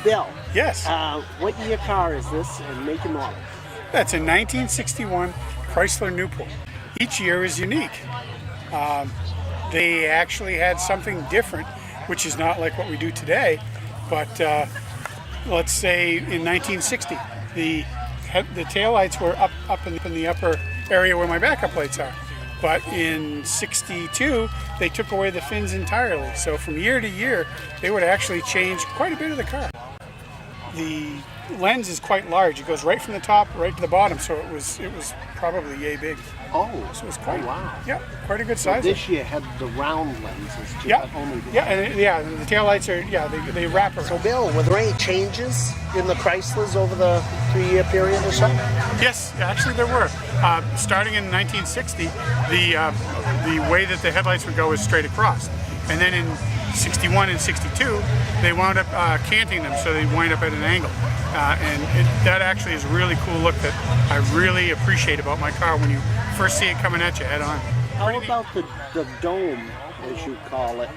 Bill. Yes. What year car is this and make and model? That's a 1961 Chrysler Newport. Each year is unique. They actually had something different, which is not like what we do today. But let's say in 1960, the taillights were up in the upper area where my backup lights are. But in 62, they took away the fins entirely. So from year to year, they would actually change quite a bit of the car. The lens is quite large. It goes right from the top right to the bottom, so it was probably yay big. Oh, so it was quite, wow. Yeah, quite a good size. So this year had the round lenses too. Yeah, only and the taillights are, they wrap around. So Bill, were there any changes in the Chryslers over the 3-year period or so? Yes, actually there were. Starting in 1960, the way that the headlights would go was straight across, and then in 61 and 62, they wound up canting them, so they wind up at an angle. That actually is a really cool look that I really appreciate about my car when you first see it coming at you head on. How about the dome, as you call it?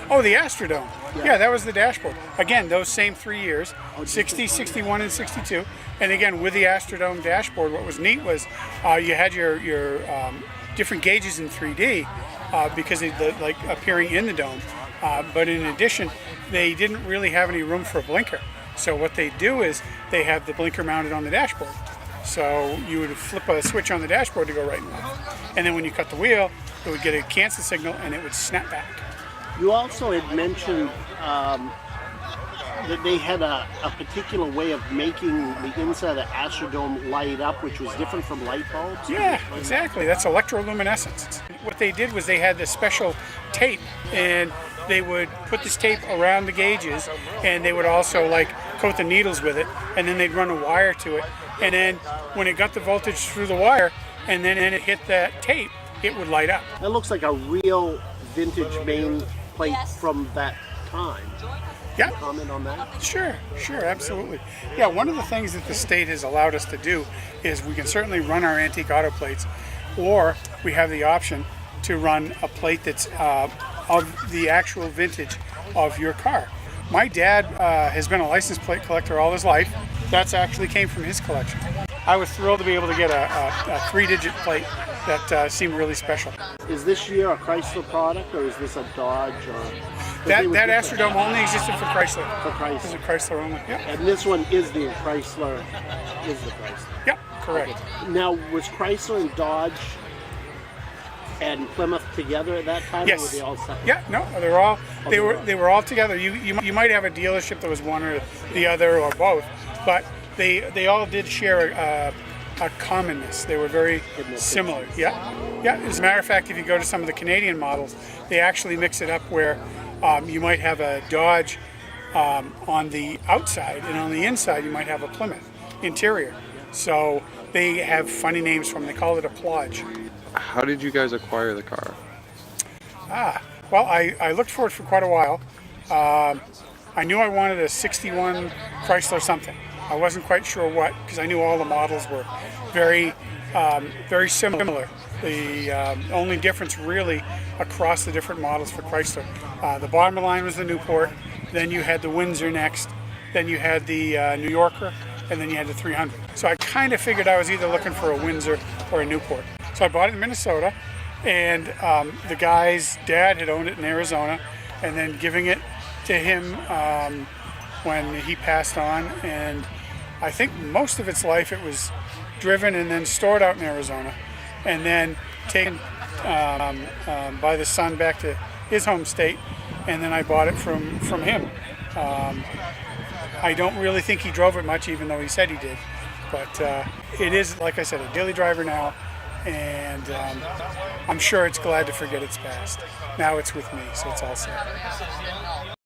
Oh, the Astrodome. Yeah, that was the dashboard. Again, those same 3 years, 60, 61, and 62. And again, with the Astrodome dashboard, what was neat was you had your different gauges in 3D because they like appearing in the dome. But in addition, they didn't really have any room for a blinker. So what they do is they have the blinker mounted on the dashboard. So you would flip a switch on the dashboard to go right and left. And then when you cut the wheel, it would get a cancel signal and it would snap back. You also had mentioned that they had a particular way of making the inside of the Astrodome light up, which was different from light bulbs. Yeah, exactly. That's electroluminescence. What they did was they had this special tape, and they would put this tape around the gauges, and they would also like coat the needles with it, and then they'd run a wire to it, and then when it got the voltage through the wire, and then it hit that tape, it would light up. That looks like a real vintage main plate from that time. Yeah. Comment on that? Sure, absolutely. Yeah, one of the things that the state has allowed us to do is we can certainly run our antique auto plates, or we have the option to run a plate that's of the actual vintage of your car. My dad has been a license plate collector all his life. That's actually came from his collection. I was thrilled to be able to get a 3-digit plate that seemed really special. Is this year a Chrysler product, or is this a Dodge? Or that Astrodome only existed for Chrysler. For Chrysler. It's a Chrysler only. Yeah. And this one is the Chrysler. Yep, correct. Okay. Now, was Chrysler and Dodge and Plymouth together at that time? Yes. Or were they all separate? Yeah, no, they were all together. You might have a dealership that was one or the other or both, but they all did share a commonness. They were very similar. Yeah. As a matter of fact, if you go to some of the Canadian models, they actually mix it up where you might have a Dodge on the outside, and on the inside you might have a Plymouth interior. So they have funny names from. They call it a plodge. How did you guys acquire the car? Well, I looked for it for quite a while. I knew I wanted a 61 Chrysler something. I wasn't quite sure what, because I knew all the models were very similar. The only difference really across the different models for Chrysler. The bottom of the line was the Newport, then you had the Windsor next, then you had the New Yorker, and then you had the 300. So I kind of figured I was either looking for a Windsor or a Newport. So I bought it in Minnesota, and the guy's dad had owned it in Arizona, and then giving it to him when he passed on, and I think most of its life it was driven and then stored out in Arizona, and then taken by the son back to his home state, and then I bought it from him. I don't really think he drove it much, even though he said he did, but it is, like I said, a daily driver now, and I'm sure it's glad to forget its past. Now it's with me, so it's all set.